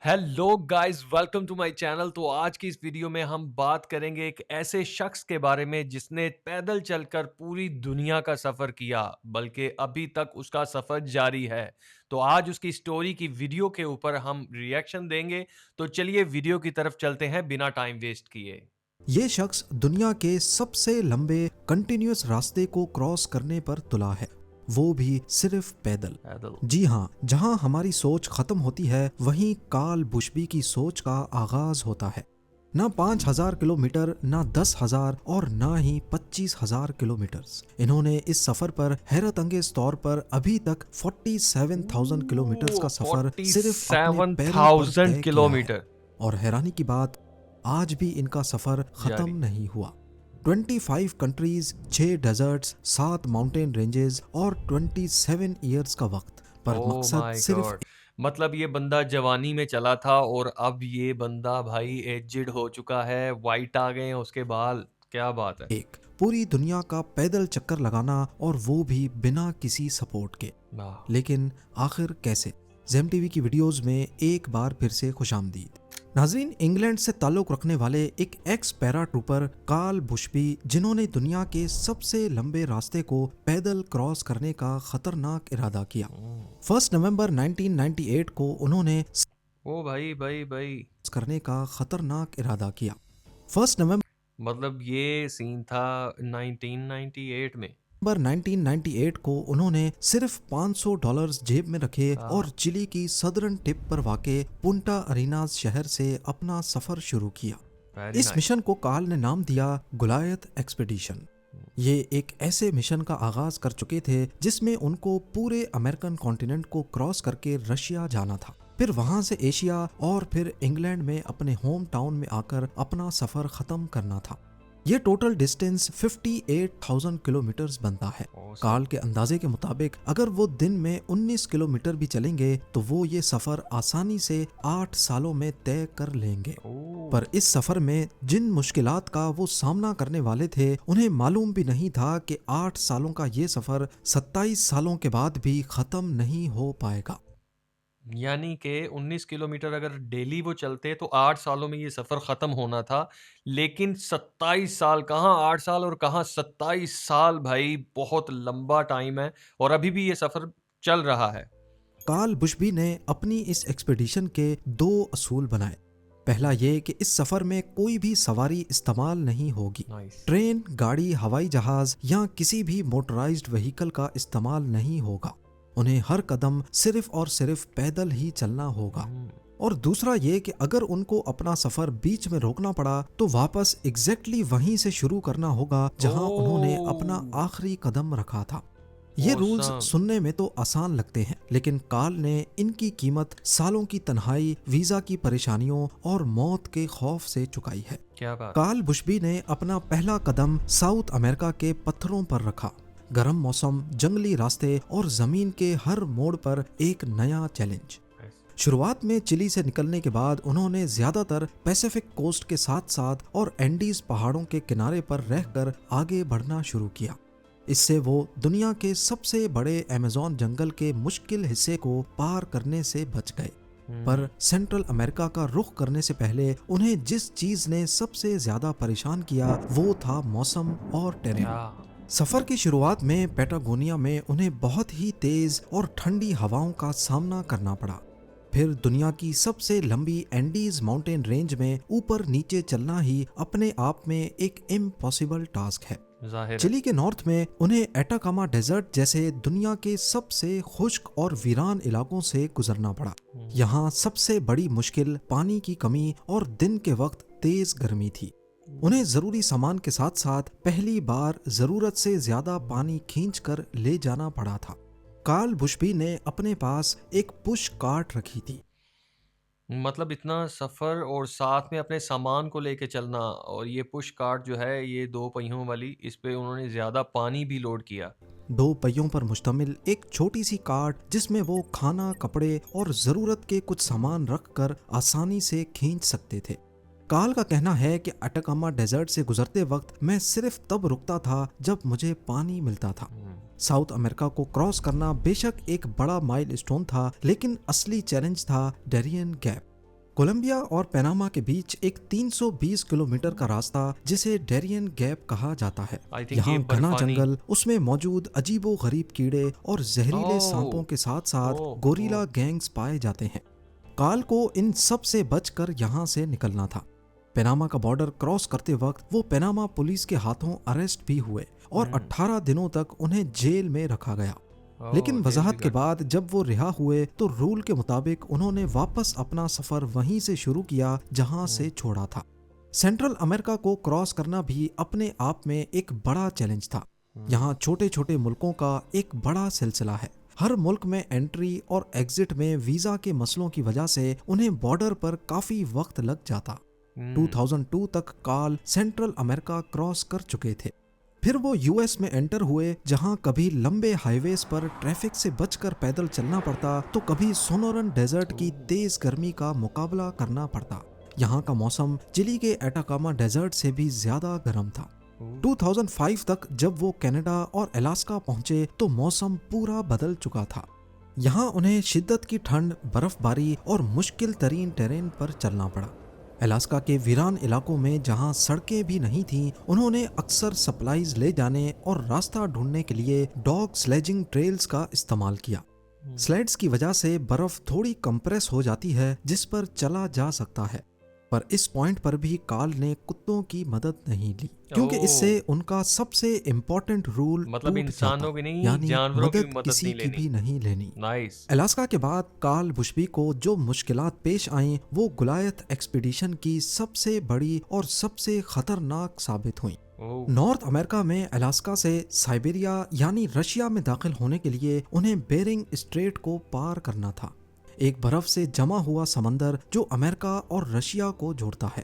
Hello guys, welcome to my channel. तो आज की इस वीडियो में हम बात करेंगे एक ऐसे शख्स के बारे में जिसने पैदल चलकर पूरी दुनिया का सफ़र किया, बल्कि अभी तक उसका सफ़र जारी है। तो आज उसकी स्टोरी की वीडियो के ऊपर हम रिएक्शन देंगे। तो चलिए वीडियो की तरफ चलते हैं बिना टाइम वेस्ट किए। ये शख्स दुनिया के सबसे लंबे कंटिन्यूअस रास्ते को क्रॉस करने पर तुला है, वो भी सिर्फ पैदल। पैदल। जी हाँ, जहाँ हमारी सोच खत्म होती है वहीं कार्ल बुशबी की सोच का आगाज होता है। ना 5,000 किलोमीटर, ना 10,000 और ना ही 25,000 किलोमीटर। इन्होंने इस सफर पर हैरत अंगेज तौर पर अभी तक 47,000 किलोमीटर का सफर सिर्फ अपने पैरों पर 47,000 तय किया है। किलोमीटर और हैरानी की बात, आज भी इनका सफर खत्म जारी। नहीं हुआ। 25 कंट्रीज, 6 डेजर्ट्स, 7 माउंटेन रेंजेस और 27 इयर्स का वक्त, पर ओह मकसद माय सिर्फ गॉड। मतलब ये बंदा जवानी में चला था और अब ये बंदा भाई एजिड हो चुका है, वाइट आ गए हैं उसके बाल। क्या बात है। एक पूरी दुनिया का पैदल चक्कर लगाना, और वो भी बिना किसी सपोर्ट के। वाह। लेकिन आखिर कैसे? जेम टीवी की वीडियोस में एक बार फिर से खुशामदीद। नाजरीन, इंग्लैंड से ताल्लुक रखने वाले एक एक्स पैरा ट्रूपर कार्ल बुशबी, जिन्होंने दुनिया के सबसे लंबे रास्ते को पैदल क्रॉस करने का खतरनाक इरादा किया। 1 नवंबर 1998 को उन्होंने ओ भाई भाई भाई। करने का खतरनाक इरादा किया। 1 नवंबर मतलब ये सीन था 1998 में। 1998 को उन्होंने सिर्फ $500 जेब में रखे वाह। और चिली की सदर्न टिप पर वाक़े पुंटा अरीनाज शहर से अपना सफर शुरू किया। वेरी इस नाइस। मिशन को कार्ल ने नाम दिया गुलायत एक्सपीडिशन। ये एक ऐसे मिशन का आगाज कर चुके थे जिसमें उनको पूरे अमेरिकन कॉन्टिनेंट को क्रॉस करके रशिया जाना था, फिर वहां से एशिया और फिर इंग्लैंड में अपने होम टाउन में आकर अपना सफर खत्म करना था। ये टोटल डिस्टेंस 58,000 किलोमीटर बनता है। कार्ल के अंदाजे के मुताबिक अगर वो दिन में 19 किलोमीटर भी चलेंगे तो वो ये सफर आसानी से 8 सालों में तय कर लेंगे। पर इस सफर में जिन मुश्किलात का वो सामना करने वाले थे, उन्हें मालूम भी नहीं था कि 8 सालों का ये सफर 27 सालों के बाद भी खत्म नहीं हो पाएगा। यानी कि 19 किलोमीटर अगर डेली वो चलते तो 8 सालों में ये सफ़र ख़त्म होना था। लेकिन 27 साल, कहाँ 8 साल और कहाँ 27 साल भाई, बहुत लंबा टाइम है और अभी भी ये सफ़र चल रहा है। कार्ल बुशबी ने अपनी इस एक्सपीडिशन के 2 असूल बनाए। पहला ये कि इस सफर में कोई भी सवारी इस्तेमाल नहीं होगी। नाइस। ट्रेन, गाड़ी, हवाई जहाज या किसी भी मोटराइज्ड व्हीकल का इस्तेमाल नहीं होगा। उन्हें हर कदम सिर्फ और सिर्फ पैदल ही चलना होगा। और दूसरा ये कि अगर उनको अपना सफर बीच में रोकना पड़ा तो वापस एग्जैक्टली वहीं से शुरू करना होगा जहां उन्होंने अपना आखिरी कदम रखा था। ये रूल्स ऑसम। सुनने में तो आसान लगते हैं, लेकिन कार्ल ने इनकी कीमत सालों की तन्हाई, वीजा की परेशानियों और मौत के खौफ से चुकाई है। क्या बात। कार्ल बुशबी ने अपना पहला कदम साउथ अमेरिका के पत्थरों पर रखा। गर्म मौसम, जंगली रास्ते और जमीन के हर मोड़ पर एक नया चैलेंज। शुरुआत में चिली से निकलने के बाद उन्होंने ज्यादातर पैसिफिक कोस्ट के साथ साथ और एंडीज पहाड़ों के किनारे पर रहकर आगे बढ़ना शुरू किया। इससे वो दुनिया के सबसे बड़े अमेज़न जंगल के मुश्किल हिस्से को पार करने से बच गए। पर सेंट्रल अमेरिका का रुख करने से पहले उन्हें जिस चीज ने सबसे ज्यादा परेशान किया वो था मौसम और टेरेन। क्या। सफर की शुरुआत में पैटागोनिया में उन्हें बहुत ही तेज और ठंडी हवाओं का सामना करना पड़ा। फिर दुनिया की सबसे लंबी एंडीज माउंटेन रेंज में ऊपर नीचे चलना ही अपने आप में एक इम्पॉसिबल टास्क है। जाहिर है। चिली के नॉर्थ में उन्हें एटाकामा डेजर्ट जैसे दुनिया के सबसे खुश्क और वीरान इलाकों से गुजरना पड़ा। यहाँ सबसे बड़ी मुश्किल पानी की कमी और दिन के वक्त तेज गर्मी थी। उन्हें जरूरी सामान के साथ साथ पहली बार जरूरत से ज्यादा पानी खींचकर ले जाना पड़ा था। कार्ल बुशबी ने अपने पास एक पुश कार्ट रखी थी। मतलब इतना सफ़र और साथ में अपने सामान को लेके चलना, और ये पुश कार्ट जो है ये 2 पहियों वाली, इस पे उन्होंने ज़्यादा पानी भी लोड किया। 2 पहियों पर मुश्तमिल एक छोटी सी कार्ट जिसमें वो खाना, कपड़े और जरूरत के कुछ सामान रखकर आसानी से खींच सकते थे। कार्ल का कहना है कि अटाकामा डेजर्ट से गुजरते वक्त मैं सिर्फ तब रुकता था जब मुझे पानी मिलता था। साउथ अमेरिका को क्रॉस करना बेशक एक बड़ा माइलस्टोन था, लेकिन असली चैलेंज था डेरियन गैप। कोलंबिया और पनामा के बीच एक 320 किलोमीटर का रास्ता जिसे डेरियन गैप कहा जाता है। I think यहाँ ये घना बर्फानी। जंगल, उसमें मौजूद अजीबो गरीब कीड़े और जहरीले सांपों के साथ साथ गोरिल्ला गैंग्स पाए जाते हैं। काल को इन सब से बचकर यहाँ से निकलना था। पनामा का बॉर्डर क्रॉस करते वक्त वो पनामा पुलिस के हाथों अरेस्ट भी हुए और 18 दिनों तक उन्हें जेल में रखा गया। लेकिन वजाहत के बाद जब वो रिहा हुए तो रूल के मुताबिक उन्होंने वापस अपना सफर वहीं से शुरू किया जहां से छोड़ा था। सेंट्रल अमेरिका को क्रॉस करना भी अपने आप में एक बड़ा चैलेंज था। यहाँ छोटे छोटे मुल्कों का एक बड़ा सिलसिला है। हर मुल्क में एंट्री और एग्जिट में वीजा के मसलों की वजह से उन्हें बॉर्डर पर काफी वक्त लग जाता। 2002 तक काल सेंट्रल अमेरिका क्रॉस कर चुके थे। फिर वो यूएस में एंटर हुए, जहां कभी लंबे हाईवेज पर ट्रैफिक से बचकर पैदल चलना पड़ता तो कभी सोनोरन डेजर्ट की तेज गर्मी का मुकाबला करना पड़ता। यहाँ का मौसम चिली के एटाकामा डेजर्ट से भी ज्यादा गर्म था। 2005 तक जब वो कनाडा और अलास्का पहुंचे तो मौसम पूरा बदल चुका था। यहाँ उन्हें शिद्दत की ठंड, बर्फबारी और मुश्किल तरीन टेरेन पर चलना पड़ा। अलास्का के वीरान इलाकों में जहां सड़कें भी नहीं थीं, उन्होंने अक्सर सप्लाईज ले जाने और रास्ता ढूंढने के लिए डॉग स्लेजिंग ट्रेल्स का इस्तेमाल किया। स्लेड्स की वजह से बर्फ थोड़ी कंप्रेस हो जाती है जिस पर चला जा सकता है, पर इस पॉइंट पर भी काल ने कुत्तों की मदद नहीं ली, क्योंकि इससे उनका सबसे इम्पोर्टेंट रूल मतलब इंसानों की नहीं, यानी जानवरों की मदद मदद किसी नहीं की भी नहीं लेनी। नाइस। अलास्का के बाद कार्ल बुशबी को जो मुश्किलात पेश आईं वो गुलायत एक्सपीडिशन की सबसे बड़ी और सबसे खतरनाक साबित हुई। नॉर्थ अमेरिका में अलास्का से साइबेरिया यानी रशिया में दाखिल होने के लिए उन्हें बेरिंग स्ट्रेट को पार करना था, एक बर्फ से जमा हुआ समंदर जो अमेरिका और रशिया को जोड़ता है।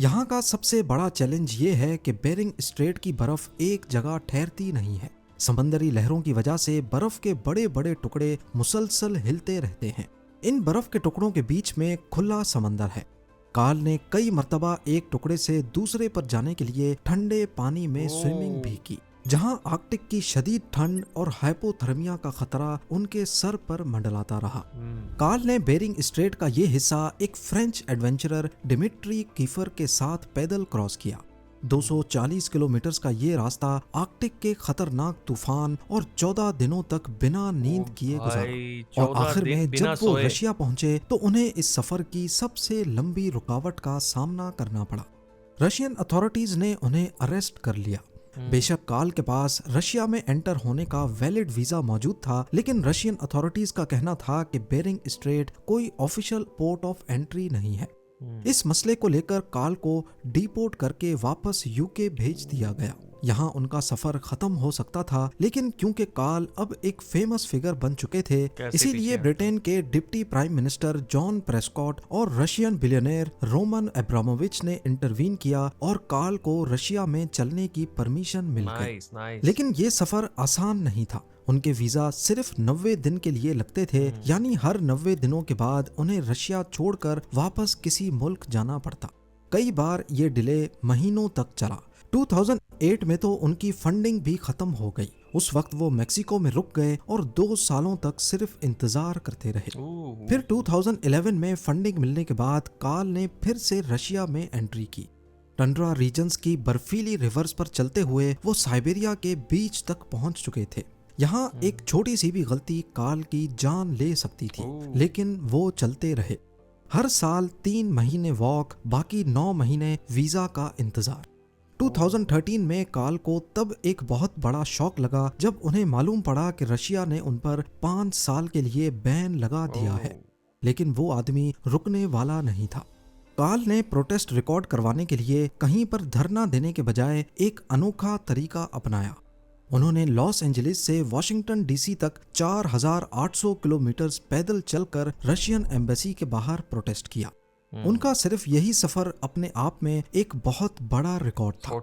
यहाँ का सबसे बड़ा चैलेंज ये है कि बेरिंग स्ट्रेट की बर्फ एक जगह ठहरती नहीं है। समंदरी लहरों की वजह से बर्फ के बड़े बड़े टुकड़े मुसलसल हिलते रहते हैं। इन बर्फ के टुकड़ों के बीच में खुला समंदर है। काल ने कई मर्तबा एक टुकड़े से दूसरे पर जाने के लिए ठंडे पानी में स्विमिंग भी की, जहां आर्कटिक की शदीद ठंड और हाइपोथर्मिया का खतरा उनके सर पर मंडलाता रहा। काल ने बेरिंग स्ट्रेट का ये हिस्सा एक फ्रेंच एडवेंचरर डिमिट्री कीफर के साथ पैदल क्रॉस किया। 240 किलोमीटर का ये रास्ता आर्कटिक के खतरनाक तूफान और 14 दिनों तक बिना नींद किए गुजारा, और आखिर में जब वो रशिया पहुंचे तो उन्हें इस सफर की सबसे लंबी रुकावट का सामना करना पड़ा। रशियन अथॉरिटीज ने उन्हें अरेस्ट कर लिया। बेशक काल के पास रशिया में एंटर होने का वैलिड वीजा मौजूद था, लेकिन रशियन अथॉरिटीज का कहना था कि बेरिंग स्ट्रेट कोई ऑफिशियल पोर्ट ऑफ एंट्री नहीं है। इस मसले को लेकर काल को डिपोर्ट करके वापस यूके भेज दिया गया। यहाँ उनका सफर खत्म हो सकता था, लेकिन क्योंकि काल अब एक फेमस फिगर बन चुके थे, इसीलिए ब्रिटेन के deputy prime minister John Prescott और रशियन बिलियनर रोमन अब्रामोविच ने इंटरवीन किया और काल को रशिया में चलने की परमिशन मिल गई। लेकिन ये सफर आसान नहीं था। उनके वीजा सिर्फ 90 दिन के लिए लगते थे, यानी हर 90 दिनों के बाद उन्हें रशिया छोड़कर वापस किसी मुल्क जाना पड़ता। कई बार ये डिले महीनों तक चला। 2008 में तो उनकी फंडिंग भी खत्म हो गई। उस वक्त वो मेक्सिको में रुक गए और 2 सालों तक सिर्फ इंतजार करते रहे। फिर 2011 में फंडिंग मिलने के बाद काल ने फिर से रशिया में एंट्री की। टंड्रा रीजन्स की बर्फीली रिवर्स पर चलते हुए वो साइबेरिया के बीच तक पहुंच चुके थे। यहाँ एक छोटी सी भी गलती काल की जान ले सकती थी, लेकिन वो चलते रहे। हर साल 3 महीने वॉक, बाकी 9 महीने वीजा का इंतजार। 2013 में काल को तब एक बहुत बड़ा शॉक लगा जब उन्हें मालूम पड़ा कि रशिया ने उन पर 5 साल के लिए बैन लगा दिया है। लेकिन वो आदमी रुकने वाला नहीं था। काल ने प्रोटेस्ट रिकॉर्ड करवाने के लिए कहीं पर धरना देने के बजाय एक अनोखा तरीका अपनाया। उन्होंने लॉस एंजलिस से वॉशिंगटन डीसी तक 4800 किलोमीटर पैदल चलकर रशियन एम्बेसी के बाहर प्रोटेस्ट किया। उनका सिर्फ यही सफर अपने आप में एक बहुत बड़ा रिकॉर्ड था।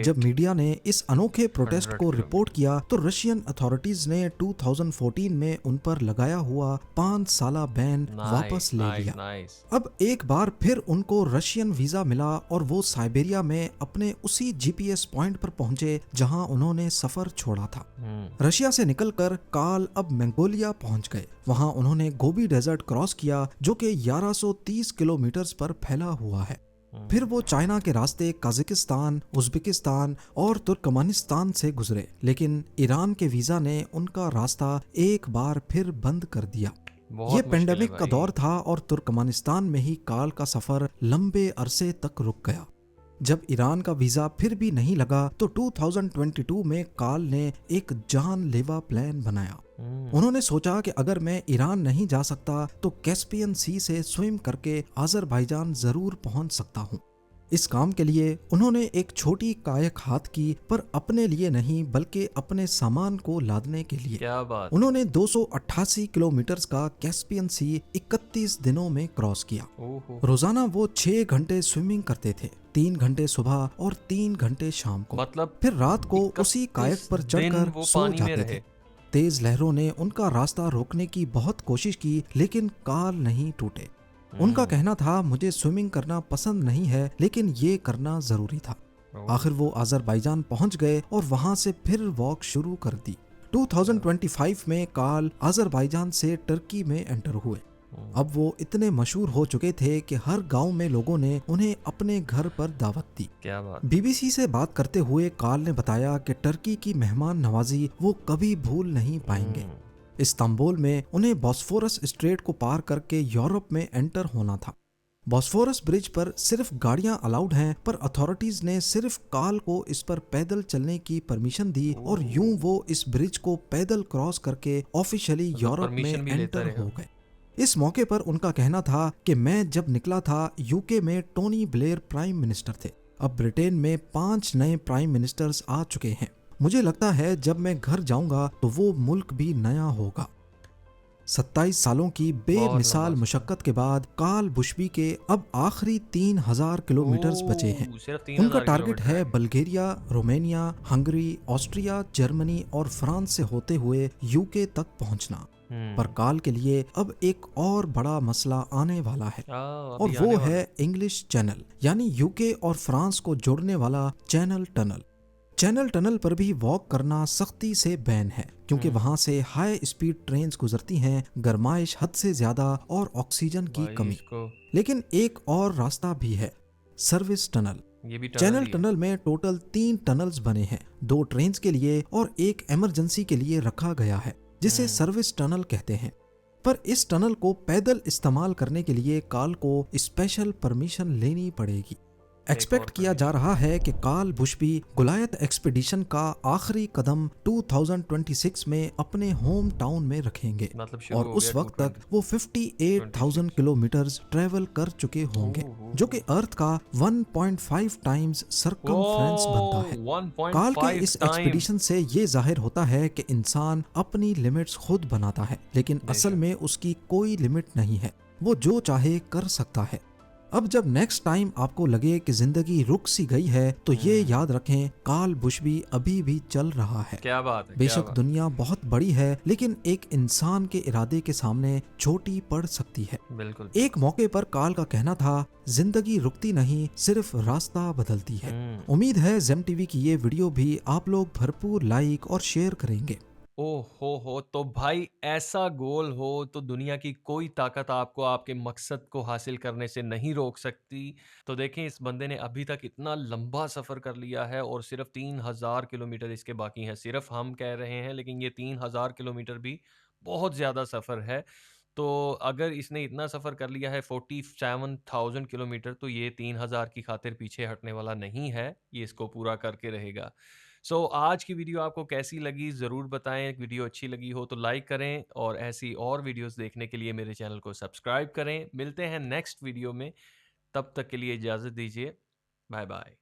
जब मीडिया ने इस अनोखे प्रोटेस्ट को रिपोर्ट किया तो रशियन अथॉरिटीज ने 2014 में उन पर लगाया हुआ 5 साला बैन वापस ले लिया। अब एक बार फिर उनको रशियन वीजा मिला और वो साइबेरिया में अपने उसी जीपीएस पॉइंट पर पहुंचे जहां उन्होंने सफर छोड़ा था। रशिया से निकलकर काल अब मंगोलिया पहुंच गए। वहां उन्होंने गोबी डेजर्ट क्रॉस किया, जो कि 1130 किलोमीटर किलोमीटर्स पर फैला हुआ है। हम्म, फिर वो चाइना के रास्ते कजाकिस्तान, उज्बेकिस्तान और तुर्कमेनिस्तान से गुजरे, लेकिन ईरान के वीजा ने उनका रास्ता एक बार फिर बंद कर दिया। ये बहुत मुश्किल है पेंडेमिक का भाई। दौर था और तुर्कमेनिस्तान में ही काल का सफर लंबे अरसे तक रुक गया। जब ईरान का वीजा फिर भी नहीं लगा तो 2022 में काल ने एक जानलेवा प्लान बनाया। हम्म, उन्होंने सोचा कि अगर मैं ईरान नहीं जा सकता तो कैस्पियन सी से स्विम करके आज़रबाईजान जरूर पहुंच सकता हूं। इस काम के लिए उन्होंने एक छोटी कायक हाथ की, पर अपने लिए नहीं बल्कि अपने सामान को लादने के लिए। क्या बात। उन्होंने 288 किलोमीटर का कैस्पियन सी 31 दिनों में क्रॉस किया। ओहो, रोजाना वो 6 घंटे स्विमिंग करते थे, 3 घंटे सुबह और 3 घंटे शाम को। मतलब फिर रात को उसी 31 कायक पर दिन चढ़कर वो सो पानी में जाते रहे। थे। तेज लहरों ने उनका रास्ता रोकने की बहुत कोशिश की, लेकिन काल नहीं टूटे। उनका कहना था, मुझे स्विमिंग करना पसंद नहीं है, लेकिन ये करना जरूरी था। ओह, आखिर वो आज़रबाईजान पहुंच गए और वहां से फिर वॉक शुरू कर दी। 2025 में काल आज़रबाईजान से टर्की में एंटर हुए। अब वो इतने मशहूर हो चुके थे कि हर गांव में लोगों ने उन्हें अपने घर पर दावत दी। क्या बात। बीबीसी से बात करते हुए काल ने बताया कि टर्की की मेहमान नवाजी वो कभी भूल नहीं पाएंगे। इस्तांबुल में उन्हें बॉस्फोरस स्ट्रेट को पार करके यूरोप में एंटर होना था। बॉस्फोरस ब्रिज पर सिर्फ गाड़ियां अलाउड हैं, पर अथॉरिटीज ने सिर्फ काल को इस पर पैदल चलने की परमिशन दी और यूं वो इस ब्रिज को पैदल क्रॉस करके ऑफिशियली यूरोप में परमिशन भी लेता एंटर रहे हो गए। इस मौके पर उनका कहना था कि मैं जब निकला था यूके में टोनी ब्लेयर प्राइम मिनिस्टर थे, अब ब्रिटेन में 5 नए प्राइम मिनिस्टर्स आ चुके हैं। मुझे लगता है जब मैं घर जाऊंगा तो वो मुल्क भी नया होगा। 27 सालों की बेमिसाल मुशक्कत के बाद काल बुशबी के अब आखिरी 3000 किलोमीटर्स बचे हैं। सिर्फ उनका 3000 टारगेट किलोमीटर है Bulgaria, Romania, Hungary, Austria, Germany और फ्रांस से होते हुए यूके तक पहुंचना। पर काल के लिए अब एक और बड़ा मसला आने वाला है और वो है इंग्लिश चैनल, यानी यूके और फ्रांस को जोड़ने वाला चैनल टनल। चैनल टनल पर भी वॉक करना सख्ती से बैन है, क्योंकि वहां से हाई स्पीड ट्रेन्स गुजरती हैं, गर्माइश हद से ज्यादा और ऑक्सीजन की कमी। लेकिन एक और रास्ता भी है, सर्विस टनल। ये भी चैनल टनल में टोटल 3 टनल्स बने हैं, 2 ट्रेन्स के लिए और एक इमरजेंसी के लिए रखा गया है, जिसे सर्विस टनल कहते हैं। पर इस टनल को पैदल इस्तेमाल करने के लिए काल को स्पेशल परमिशन लेनी पड़ेगी। एक्सपेक्ट किया जा रहा है कि काल बुशबी गुलायत एक्सपीडिशन का आखिरी कदम 2026 में अपने होम टाउन में रखेंगे, मतलब और उस वक्त तक वो 58,000 किलोमीटर्स ट्रेवल कर चुके होंगे, जो कि अर्थ का 1.5 टाइम्स सर्कमफ्रेंस बनता है। काल के इस एक्सपीडिशन से ये जाहिर होता है कि इंसान अपनी लिमिट्स खुद बनाता है, लेकिन असल में उसकी कोई लिमिट नहीं है, वो जो चाहे कर सकता है। अब जब नेक्स्ट टाइम आपको लगे कि जिंदगी रुक सी गई है, तो ये याद रखें, काल बुशबी अभी भी चल रहा है। क्या बात है। बेशक दुनिया बहुत बड़ी है, लेकिन एक इंसान के इरादे के सामने छोटी पड़ सकती है। बिल्कुल। एक मौके पर काल का कहना था, जिंदगी रुकती नहीं, सिर्फ रास्ता बदलती है। उम्मीद है जेम टीवी की ये वीडियो भी आप लोग भरपूर लाइक और शेयर करेंगे। हो तो भाई ऐसा गोल हो तो दुनिया की कोई ताकत आपको आपके मकसद को हासिल करने से नहीं रोक सकती। तो देखें, इस बंदे ने अभी तक इतना लंबा सफ़र कर लिया है और सिर्फ 3000 किलोमीटर इसके बाकी हैं। सिर्फ हम कह रहे हैं, लेकिन ये 3000 किलोमीटर भी बहुत ज़्यादा सफ़र है। तो अगर इसने इतना सफ़र कर लिया है 47,000 किलोमीटर, तो ये 3000 की खातिर पीछे हटने वाला नहीं है, ये इसको पूरा करके रहेगा। आज की वीडियो आपको कैसी लगी ज़रूर बताएं। वीडियो अच्छी लगी हो तो लाइक करें और ऐसी और वीडियोस देखने के लिए मेरे चैनल को सब्सक्राइब करें। मिलते हैं नेक्स्ट वीडियो में, तब तक के लिए इजाज़त दीजिए। Bye bye.